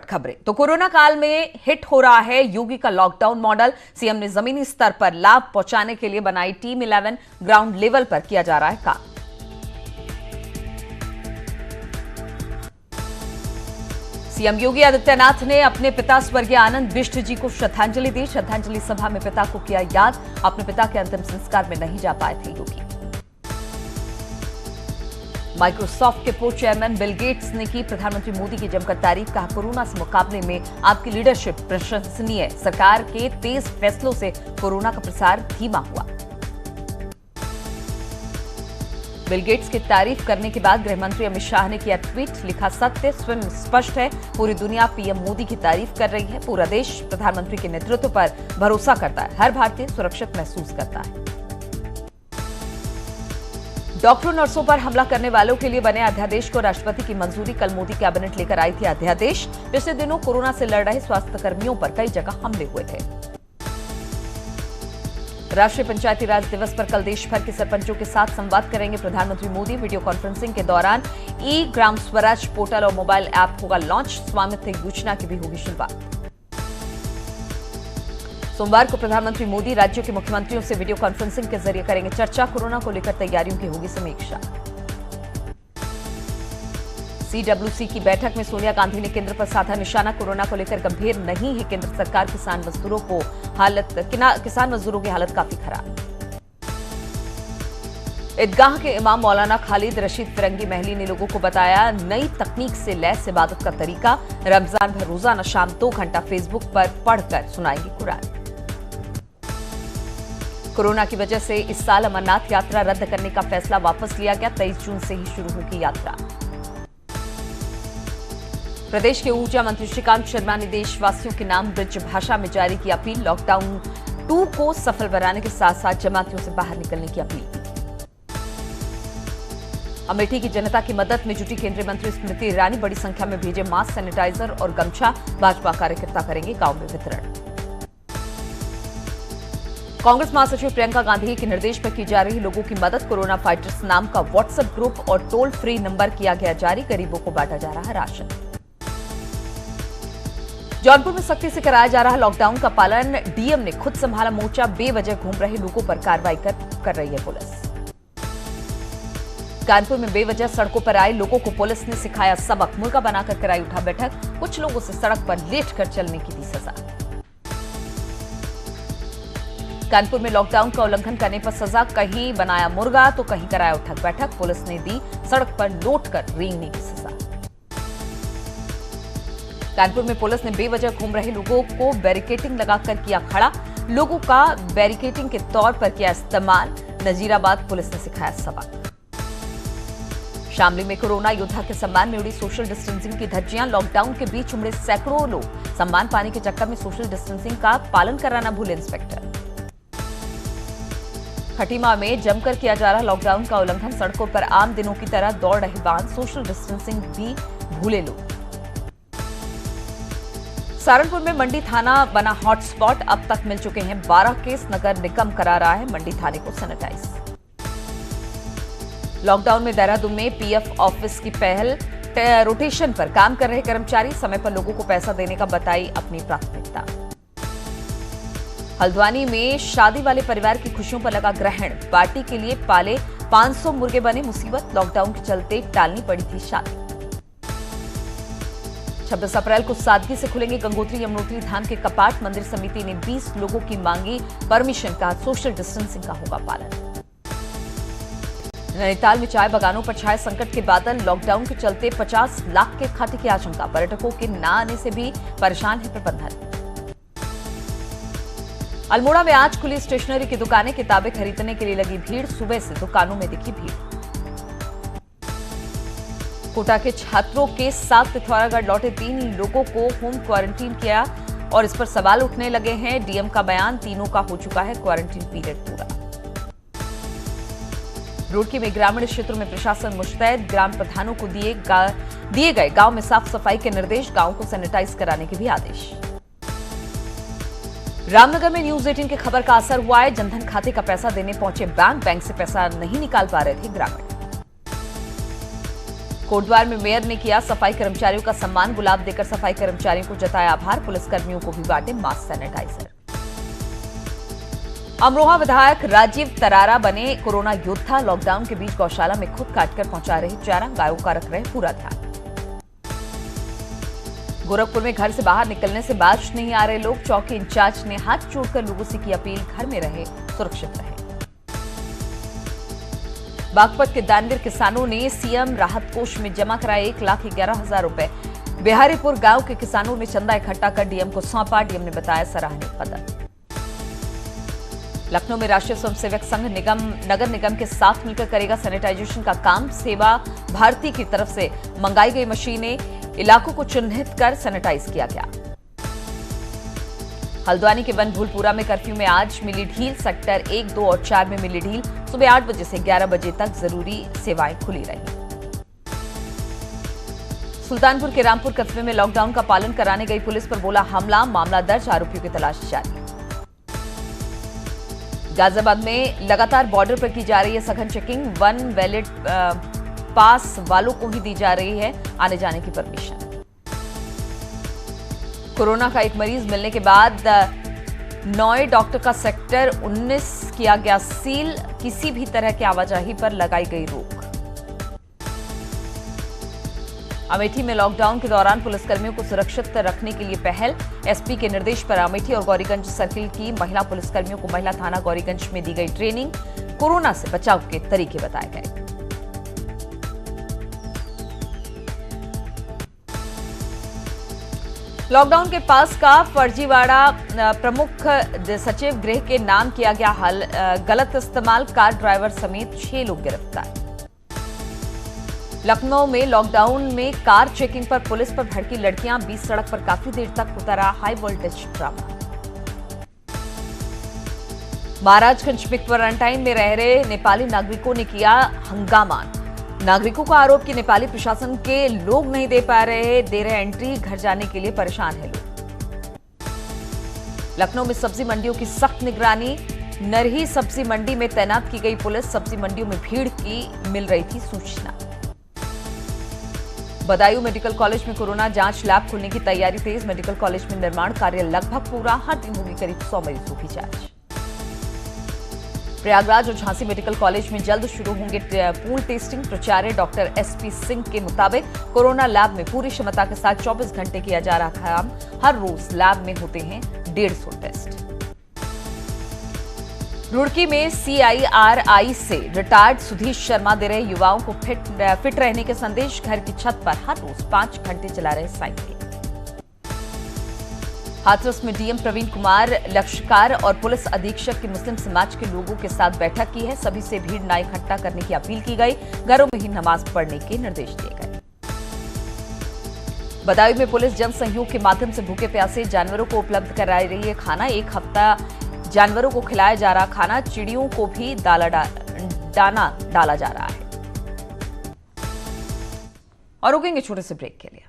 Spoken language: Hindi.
खबरें। तो कोरोना काल में हिट हो रहा है योगी का लॉकडाउन मॉडल। सीएम ने जमीनी स्तर पर लाभ पहुंचाने के लिए बनाई टीम 11, ग्राउंड लेवल पर किया जा रहा है काम। सीएम योगी आदित्यनाथ ने अपने पिता स्वर्गीय आनंद बिष्ट जी को श्रद्धांजलि दी। श्रद्धांजलि सभा में पिता को किया याद। अपने पिता के अंतिम संस्कार में नहीं जा पाए थे योगी। माइक्रोसॉफ्ट के पूर्व चेयरमैन बिल गेट्स ने की प्रधानमंत्री मोदी की जमकर तारीफ। कहा, कोरोना से मुकाबले में आपकी लीडरशिप प्रशंसनीय है। सरकार के तेज फैसलों से कोरोना का प्रसार धीमा हुआ। बिल गेट्स की तारीफ करने के बाद गृह मंत्री अमित शाह ने किया ट्वीट। लिखा, सत्य स्वयं स्पष्ट है। पूरी दुनिया पीएम मोदी की तारीफ कर रही है। पूरा देश प्रधानमंत्री के नेतृत्व पर भरोसा करता है। हर भारतीय सुरक्षित महसूस करता है। डॉक्टरों नर्सों पर हमला करने वालों के लिए बने अध्यादेश को राष्ट्रपति की मंजूरी। कल मोदी कैबिनेट लेकर आई थी अध्यादेश। पिछले दिनों कोरोना से लड़ रहे स्वास्थ्यकर्मियों पर कई जगह हमले हुए थे। राष्ट्रीय पंचायती राज दिवस पर कल देश भर के सरपंचों के साथ संवाद करेंगे प्रधानमंत्री मोदी। वीडियो कॉन्फ्रेंसिंग के दौरान ई ग्राम स्वराज पोर्टल और मोबाइल ऐप होगा लॉन्च। स्वामित्व योजना की भी होगी शुरुआत। सोमवार को प्रधानमंत्री मोदी राज्यों के मुख्यमंत्रियों से वीडियो कॉन्फ्रेंसिंग के जरिए करेंगे चर्चा। कोरोना को लेकर तैयारियों की होगी समीक्षा। सीडब्ल्यूसी की बैठक में सोनिया गांधी ने केंद्र पर साधा निशाना। कोरोना को लेकर गंभीर नहीं है केंद्र सरकार। किसान मजदूरों की हालत काफी खराब। ईदगाह के इमाम मौलाना खालिद रशीद फिरंगी महली ने लोगों को बताया नई तकनीक से लैस इबादत का तरीका। रमजान भर रोजाना शाम 2 घंटा फेसबुक पर पढ़कर सुनाएंगे कुरान। कोरोना की वजह से इस साल अमरनाथ यात्रा रद्द करने का फैसला वापस लिया गया। 23 जून से ही शुरू होगी यात्रा। प्रदेश के ऊर्जा मंत्री श्रीकांत शर्मा ने देशवासियों के नाम ब्रज भाषा में जारी की अपील। लॉकडाउन 2 को सफल बनाने के साथ साथ जमातियों से बाहर निकलने की अपील की। अमेठी की जनता की मदद में जुटी केंद्रीय मंत्री स्मृति ईरानी। बड़ी संख्या में भेजे मास्क, सैनिटाइजर और गमछा। भाजपा कार्यकर्ता करेंगे गांव में वितरण। कांग्रेस महासचिव प्रियंका गांधी के निर्देश पर की जा रही लोगों की मदद। कोरोना फाइटर्स नाम का व्हाट्सएप ग्रुप और टोल फ्री नंबर किया गया जारी। गरीबों को बांटा जा रहा है राशन। जौनपुर में सख्ती से कराया जा रहा लॉकडाउन का पालन। डीएम ने खुद संभाला मोर्चा। बेवजह घूम रहे लोगों पर कार्रवाई कर रही है पुलिस। कानपुर में बेवजह सड़कों पर आए लोगों को पुलिस ने सिखाया सबक। मुर्गा बनाकर कराई उठा बैठक। कुछ लोगों से सड़क पर लेट कर चलने की दी सजा। कानपुर में लॉकडाउन का उल्लंघन करने पर सजा। कहीं बनाया मुर्गा तो कहीं कराया उठक बैठक। पुलिस ने दी सड़क पर लौट कर रेंगने की सजा। कानपुर में पुलिस ने बेवजह घूम रहे लोगों को बैरिकेडिंग लगाकर किया खड़ा। लोगों का बैरिकेडिंग के तौर पर किया इस्तेमाल। नजीराबाद पुलिस ने सिखाया सबक। शामली में कोरोना योद्धा के सम्मान में उड़ी सोशल डिस्टेंसिंग की धज्जियां। लॉकडाउन के बीच उमड़े सैकड़ों लोग। सम्मान पाने के चक्कर में सोशल डिस्टेंसिंग का पालन कराना भूले इंस्पेक्टर। खटीमा में जमकर किया जा रहा लॉकडाउन का उल्लंघन। सड़कों पर आम दिनों की तरह दौड़ रहे वाहन। सोशल डिस्टेंसिंग भी भूले लोग। सहारनपुर में मंडी थाना बना हॉटस्पॉट। अब तक मिल चुके हैं 12 केस। नगर निगम करा रहा है मंडी थाने को सैनिटाइज। लॉकडाउन में देहरादून में पीएफ ऑफिस की पहल। रोटेशन पर काम कर रहे कर्मचारी समय पर लोगों को पैसा देने का बताई अपनी प्राथमिकता। हल्द्वानी में शादी वाले परिवार की खुशियों पर लगा ग्रहण। पार्टी के लिए पाले 500 मुर्गे बने मुसीबत। लॉकडाउन के चलते टालनी पड़ी थी शादी। 26 अप्रैल को सादगी से खुलेंगे गंगोत्री यमुनोत्री धाम के कपाट। मंदिर समिति ने 20 लोगों की मांगी परमिशन। का सोशल डिस्टेंसिंग का होगा पालन। नैनीताल में चाय बागानों पर छाए संकट के बादल। लॉकडाउन के चलते 50 लाख के घाटे की आशंका। पर्यटकों के न आने से भी परेशान है प्रबंधन। अल्मोड़ा में आज खुली स्टेशनरी की दुकानें। किताबें खरीदने के लिए लगी भीड़। सुबह से दुकानों में दिखी भीड़। कोटा के छात्रों के साथ पिथौरागढ़ लौटे 3 लोगों को होम क्वारंटीन किया और इस पर सवाल उठने लगे हैं। डीएम का बयान। तीनों का हो चुका है क्वारंटीन पीरियड पूरा। रुड़की में ग्रामीण क्षेत्रों में प्रशासन मुस्तैद। ग्राम प्रधानों को दिए गए गांव में साफ सफाई के निर्देश। गांव को सैनिटाइज कराने के भी आदेश। रामनगर में न्यूज 18 की खबर का असर हुआ है। जनधन खाते का पैसा देने पहुंचे बैंक से पैसा नहीं निकाल पा रहे थे ग्रामीण। कोटद्वार में मेयर ने किया सफाई कर्मचारियों का सम्मान, गुलाब देकर सफाई कर्मचारियों को जताया आभार, पुलिसकर्मियों को भी बांटे मास्क सैनिटाइजर। अमरोहा विधायक राजीव तरारा बने कोरोना योद्धा, लॉकडाउन के बीच गौशाला में खुद काटकर पहुंचा रहे चारा, गायों का रख रहे पूरा ध्यान। गोरखपुर में घर से बाहर निकलने से बाज नहीं आ रहे लोग, चौकी इंचार्ज ने हाथ जोड़कर लोगों से की अपील, घर में रहे, सुरक्षित रहे। बागपत के दानवीर किसानों ने सीएम राहत कोष में जमा कराए 1,11,000 रुपए। बिहारीपुर गांव के किसानों ने चंदा इकट्ठा कर डीएम को सौंपा, डीएम ने बताया सराहनीय कदम। लखनऊ में राष्ट्रीय स्वयंसेवक संघ नगर निगम के साथ मिलकर करेगा सैनिटाइजेशन का काम, सेवा भारती की तरफ से मंगाई गई मशीनें, इलाकों को चिन्हित कर सैनिटाइज किया गया। हल्द्वानी के बनभूलपुरा में कर्फ्यू में आज मिली ढील, सेक्टर 1, 2 और 4 में मिली ढील, सुबह 8 बजे से 11 बजे तक जरूरी सेवाएं खुली रही। सुल्तानपुर के रामपुर कस्बे में लॉकडाउन का पालन कराने गई पुलिस पर बोला हमला, मामला दर्ज, आरोपियों की तलाश जारी। गाजियाबाद में लगातार बॉर्डर पर की जा रही है सघन चेकिंग, वन वैलिड पास वालों को ही दी जा रही है आने जाने की परमिशन। कोरोना का एक मरीज मिलने के बाद नौए डॉक्टर का सेक्टर 19 किया गया सील, किसी भी तरह की आवाजाही पर लगाई गई रोक। अमेठी में लॉकडाउन के दौरान पुलिसकर्मियों को सुरक्षित रखने के लिए पहल, एसपी के निर्देश पर अमेठी और गौरीगंज सर्किल की महिला पुलिसकर्मियों को महिला थाना गौरीगंज में दी गई ट्रेनिंग, कोरोना से बचाव के तरीके बताए गए। लॉकडाउन के पास का फर्जीवाड़ा, प्रमुख सचिव गृह के नाम किया गया हल, गलत इस्तेमाल, कार ड्राइवर समेत 6 लोग गिरफ्तार। लखनऊ में लॉकडाउन में कार चेकिंग पर पुलिस पर भड़की लड़कियां, 20 सड़क पर काफी देर तक उतरा हाई वोल्टेज ड्रामा। महाराजगंज में क्वारंटाइन में रह रहे नेपाली नागरिकों ने किया हंगामा, नागरिकों का आरोप कि नेपाली प्रशासन के लोग नहीं दे रहे एंट्री, घर जाने के लिए परेशान है लोग। लखनऊ में सब्जी मंडियों की सख्त निगरानी, नरही सब्जी मंडी में तैनात की गई पुलिस, सब्जी मंडियों में भीड़ की मिल रही थी सूचना। बदायूं मेडिकल कॉलेज में कोरोना जांच लैब खुलने की तैयारी तेज, मेडिकल कॉलेज में निर्माण कार्य लगभग पूरा, हर दिन होगी करीब 100 मरीजों की जांच। प्रयागराज और झांसी मेडिकल कॉलेज में जल्द शुरू होंगे पूल टेस्टिंग, प्राचार्य डॉक्टर एसपी सिंह के मुताबिक कोरोना लैब में पूरी क्षमता के साथ 24 घंटे किया जा रहा काम, हर रोज लैब में होते हैं 150 टेस्ट। रुड़की में सीआईआरआई से रिटायर्ड सुधीर शर्मा दे रहे युवाओं को फिट रहने के संदेश, घर की छत पर हर रोज 5 घंटे चला रहे साइकिल। हाथरस में डीएम प्रवीण कुमार लक्षकार और पुलिस अधीक्षक की मुस्लिम समाज के लोगों के साथ बैठक की है, सभी से भीड़ न इकट्ठा करने की अपील की गई, घरों में ही नमाज पढ़ने के निर्देश दिए गए। बदायूं में पुलिस जन सहयोग के माध्यम से भूखे प्यासे जानवरों को उपलब्ध कराई रही है खाना, 1 हफ्ता जानवरों को खिलाया जा रहा खाना, चिड़ियों को भी दाना डाला जा रहा है। और रुकेंगे छोटे से ब्रेक के लिए।